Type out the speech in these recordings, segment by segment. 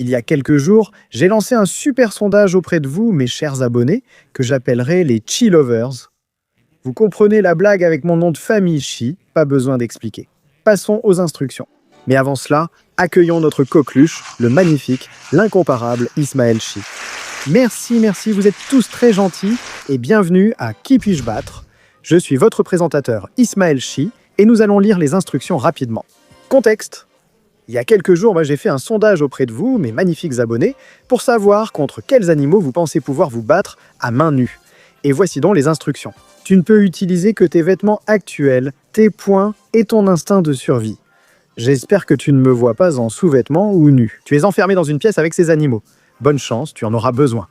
Il y a quelques jours, j'ai lancé un super sondage auprès de vous, mes chers abonnés, que j'appellerai les Chi Lovers. Vous comprenez la blague avec mon nom de famille Chi, pas besoin d'expliquer. Passons aux instructions. Mais avant cela, accueillons notre coqueluche, le magnifique, l'incomparable Ismaël Chi. Merci, vous êtes tous très gentils et bienvenue à Qui puis-je battre? Je suis votre présentateur Ismaël Chi et nous allons lire les instructions rapidement. Contexte. Il y a quelques jours, j'ai fait un sondage auprès de vous, mes magnifiques abonnés, pour savoir contre quels animaux vous pensez pouvoir vous battre à main nue. Et voici donc les instructions. Tu ne peux utiliser que tes vêtements actuels, tes poings et ton instinct de survie. J'espère que tu ne me vois pas en sous-vêtements ou nu. Tu es enfermé dans une pièce avec ces animaux. Bonne chance, tu en auras besoin.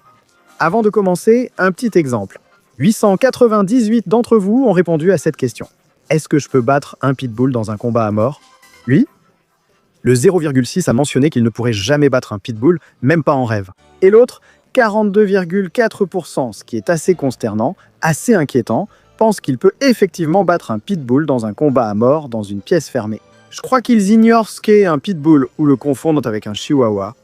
Avant de commencer, un petit exemple. 898 d'entre vous ont répondu à cette question. Est-ce que je peux battre un pitbull dans un combat à mort? Oui. Le 0,6 a mentionné qu'il ne pourrait jamais battre un pitbull, même pas en rêve. Et l'autre, 42,4%, ce qui est assez consternant, assez inquiétant, pense qu'il peut effectivement battre un pitbull dans un combat à mort dans une pièce fermée. Je crois qu'ils ignorent ce qu'est un pitbull ou le confondent avec un chihuahua.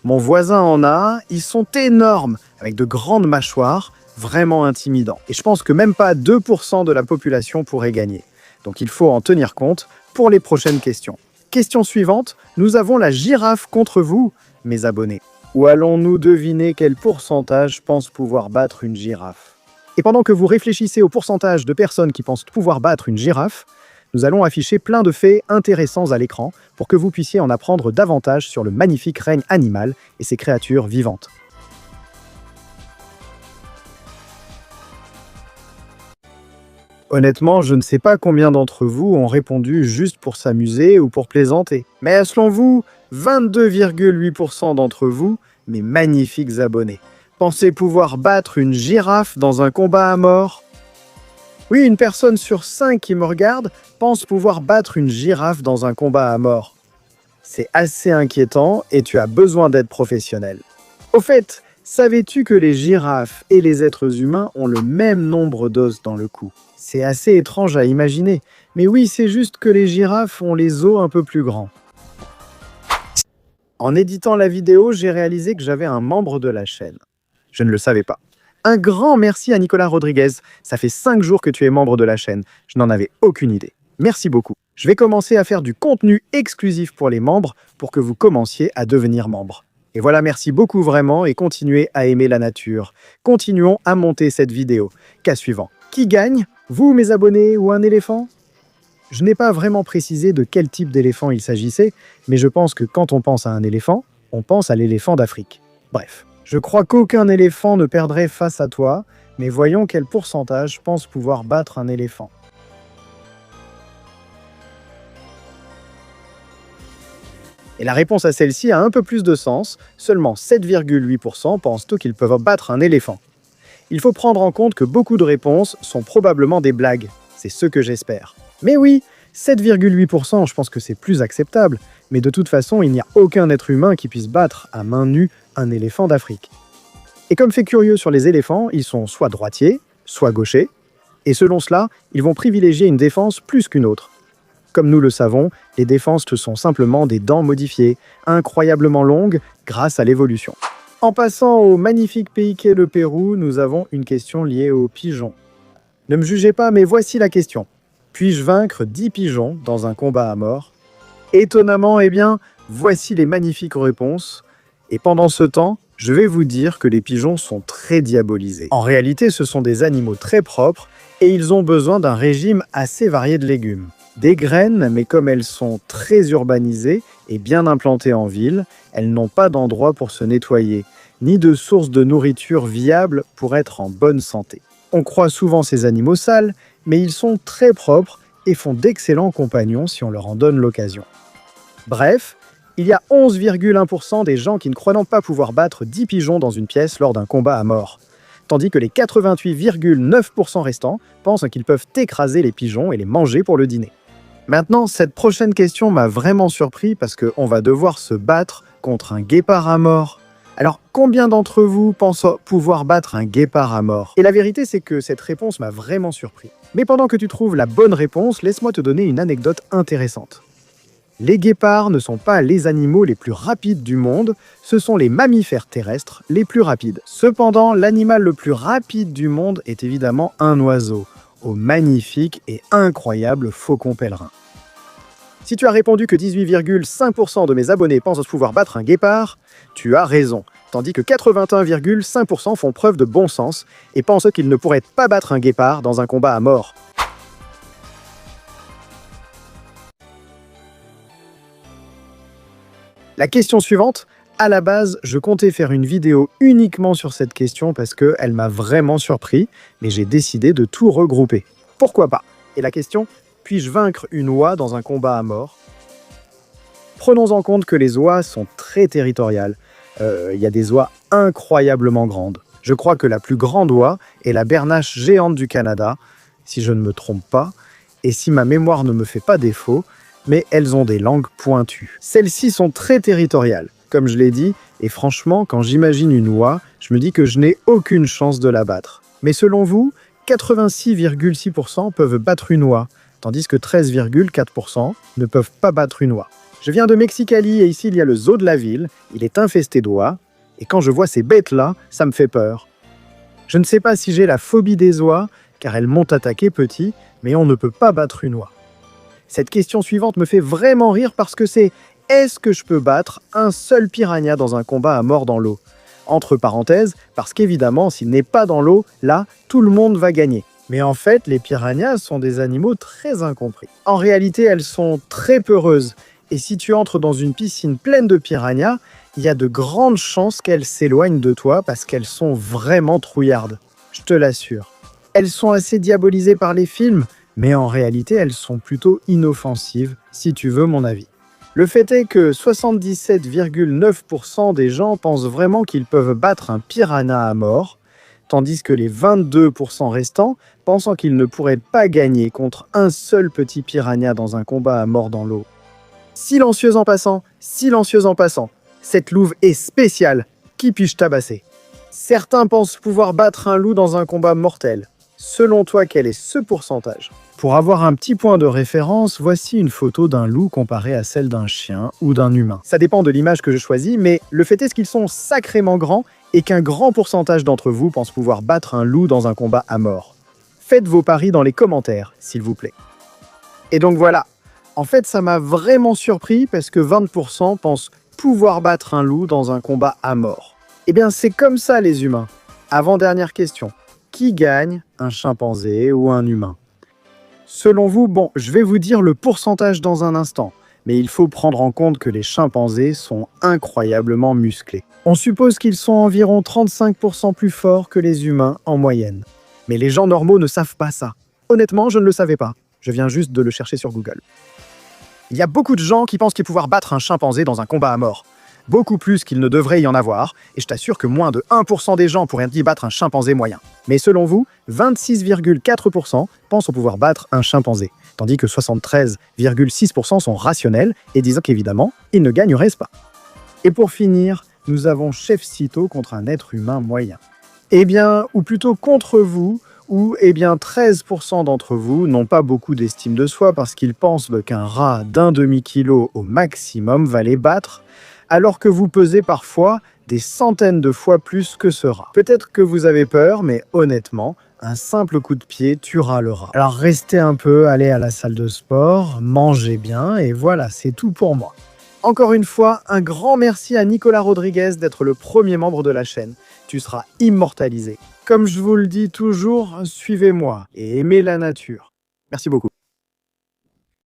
Mon voisin en a, ils sont énormes, avec de grandes mâchoires, vraiment intimidants. Et je pense que même pas 2% de la population pourrait gagner. Donc il faut en tenir compte pour les prochaines questions. Question suivante, nous avons la girafe contre vous, mes abonnés. Ou allons-nous deviner quel pourcentage pense pouvoir battre une girafe? Et pendant que vous réfléchissez au pourcentage de personnes qui pensent pouvoir battre une girafe, nous allons afficher plein de faits intéressants à l'écran pour que vous puissiez en apprendre davantage sur le magnifique règne animal et ses créatures vivantes. Honnêtement, je ne sais pas combien d'entre vous ont répondu juste pour s'amuser ou pour plaisanter. Mais selon vous, 22,8% d'entre vous, mes magnifiques abonnés, pensez pouvoir battre une girafe dans un combat à mort? Oui, une personne sur 5 qui me regarde pense pouvoir battre une girafe dans un combat à mort. C'est assez inquiétant et tu as besoin d'être professionnel. Au fait, savais-tu que les girafes et les êtres humains ont le même nombre d'os dans le cou? C'est assez étrange à imaginer, mais oui, c'est juste que les girafes ont les os un peu plus grands. En éditant la vidéo, j'ai réalisé que j'avais un membre de la chaîne. Je ne le savais pas. Un grand merci à Nicolas Rodriguez. Ça fait 5 jours que tu es membre de la chaîne. Je n'en avais aucune idée. Merci beaucoup. Je vais commencer à faire du contenu exclusif pour les membres pour que vous commenciez à devenir membre. Et voilà, merci beaucoup vraiment et continuez à aimer la nature. Continuons à monter cette vidéo. Cas suivant. Qui gagne? Vous, mes abonnés, ou un éléphant? Je n'ai pas vraiment précisé de quel type d'éléphant il s'agissait, mais je pense que quand on pense à un éléphant, on pense à l'éléphant d'Afrique. Bref, je crois qu'aucun éléphant ne perdrait face à toi, mais voyons quel pourcentage pense pouvoir battre un éléphant. Et la réponse à celle-ci a un peu plus de sens, seulement 7,8% pensent qu'ils peuvent battre un éléphant. Il faut prendre en compte que beaucoup de réponses sont probablement des blagues, c'est ce que j'espère. Mais oui, 7,8%, je pense que c'est plus acceptable, mais de toute façon, il n'y a aucun être humain qui puisse battre à main nue un éléphant d'Afrique. Et comme fait curieux sur les éléphants, ils sont soit droitiers, soit gauchers, et selon cela, ils vont privilégier une défense plus qu'une autre. Comme nous le savons, les défenses sont simplement des dents modifiées, incroyablement longues grâce à l'évolution. En passant au magnifique pays qu'est le Pérou, nous avons une question liée aux pigeons. Ne me jugez pas, mais voici la question. Puis-je vaincre 10 pigeons dans un combat à mort? Étonnamment, voici les magnifiques réponses. Et pendant ce temps, je vais vous dire que les pigeons sont très diabolisés. En réalité, ce sont des animaux très propres et ils ont besoin d'un régime assez varié de légumes. Des graines, mais comme elles sont très urbanisées et bien implantées en ville, elles n'ont pas d'endroit pour se nettoyer, ni de source de nourriture viable pour être en bonne santé. On croit souvent ces animaux sales, mais ils sont très propres et font d'excellents compagnons si on leur en donne l'occasion. Bref, il y a 11,1% des gens qui ne croient pas pouvoir battre 10 pigeons dans une pièce lors d'un combat à mort, tandis que les 88,9% restants pensent qu'ils peuvent écraser les pigeons et les manger pour le dîner. Maintenant, cette prochaine question m'a vraiment surpris parce qu'on va devoir se battre contre un guépard à mort. Alors, combien d'entre vous pensent pouvoir battre un guépard à mort? Et la vérité, c'est que cette réponse m'a vraiment surpris. Mais pendant que tu trouves la bonne réponse, laisse-moi te donner une anecdote intéressante. Les guépards ne sont pas les animaux les plus rapides du monde, ce sont les mammifères terrestres les plus rapides. Cependant, l'animal le plus rapide du monde est évidemment un oiseau, au magnifique et incroyable faucon pèlerin. Si tu as répondu que 18,5% de mes abonnés pensent pouvoir battre un guépard, tu as raison, tandis que 81,5% font preuve de bon sens et pensent qu'ils ne pourraient pas battre un guépard dans un combat à mort. La question suivante, à la base, je comptais faire une vidéo uniquement sur cette question parce qu'elle m'a vraiment surpris, mais j'ai décidé de tout regrouper. Pourquoi pas? Et la question, puis-je vaincre une oie dans un combat à mort? Prenons en compte que les oies sont très territoriales. Il y a des oies incroyablement grandes. Je crois que la plus grande oie est la bernache géante du Canada, si je ne me trompe pas, et si ma mémoire ne me fait pas défaut, mais elles ont des langues pointues. Celles-ci sont très territoriales, comme je l'ai dit, et franchement, quand j'imagine une oie, je me dis que je n'ai aucune chance de la battre. Mais selon vous, 86,6% peuvent battre une oie, tandis que 13,4% ne peuvent pas battre une oie. Je viens de Mexicali et ici il y a le zoo de la ville, il est infesté d'oies, et quand je vois ces bêtes-là, ça me fait peur. Je ne sais pas si j'ai la phobie des oies, car elles m'ont attaqué petit, mais on ne peut pas battre une oie. Cette question suivante me fait vraiment rire parce que c'est « Est-ce que je peux battre un seul piranha dans un combat à mort dans l'eau ?» Entre parenthèses, parce qu'évidemment, s'il n'est pas dans l'eau, là, tout le monde va gagner. Mais en fait, les piranhas sont des animaux très incompris. En réalité, elles sont très peureuses. Et si tu entres dans une piscine pleine de piranhas, il y a de grandes chances qu'elles s'éloignent de toi parce qu'elles sont vraiment trouillardes. Je te l'assure. Elles sont assez diabolisées par les films, mais en réalité, elles sont plutôt inoffensives, si tu veux mon avis. Le fait est que 77,9% des gens pensent vraiment qu'ils peuvent battre un piranha à mort, tandis que les 22% restants pensant qu'ils ne pourraient pas gagner contre un seul petit piranha dans un combat à mort dans l'eau. Silencieuse en passant, cette louve est spéciale, qui puis-je tabasser? Certains pensent pouvoir battre un loup dans un combat mortel. Selon toi, quel est ce pourcentage? Pour avoir un petit point de référence, voici une photo d'un loup comparée à celle d'un chien ou d'un humain. Ça dépend de l'image que je choisis, mais le fait est qu'ils sont sacrément grands et qu'un grand pourcentage d'entre vous pensent pouvoir battre un loup dans un combat à mort. Faites vos paris dans les commentaires, s'il vous plaît. Et donc voilà, en fait ça m'a vraiment surpris parce que 20% pensent pouvoir battre un loup dans un combat à mort. Eh bien c'est comme ça les humains. Avant-dernière question. Qui gagne, un chimpanzé ou un humain? Selon vous, bon, je vais vous dire le pourcentage dans un instant, mais il faut prendre en compte que les chimpanzés sont incroyablement musclés. On suppose qu'ils sont environ 35% plus forts que les humains en moyenne. Mais les gens normaux ne savent pas ça. Honnêtement, je ne le savais pas. Je viens juste de le chercher sur Google. Il y a beaucoup de gens qui pensent qu'ils pouvoir battre un chimpanzé dans un combat à mort. Beaucoup plus qu'il ne devrait y en avoir, et je t'assure que moins de 1% des gens pourraient battre un chimpanzé moyen. Mais selon vous, 26,4% pensent pouvoir battre un chimpanzé, tandis que 73,6% sont rationnels et disent qu'évidemment, ils ne gagneraient pas. Et pour finir, nous avons Chef Cito contre un être humain moyen. Eh bien, ou plutôt contre vous, où 13% d'entre vous n'ont pas beaucoup d'estime de soi parce qu'ils pensent qu'un rat d'un demi-kilo au maximum va les battre, alors que vous pesez parfois des centaines de fois plus que ce rat. Peut-être que vous avez peur, mais honnêtement, un simple coup de pied tuera le rat. Alors restez un peu, allez à la salle de sport, mangez bien, et voilà, c'est tout pour moi. Encore une fois, un grand merci à Nicolas Rodriguez d'être le premier membre de la chaîne. Tu seras immortalisé. Comme je vous le dis toujours, suivez-moi et aimez la nature. Merci beaucoup.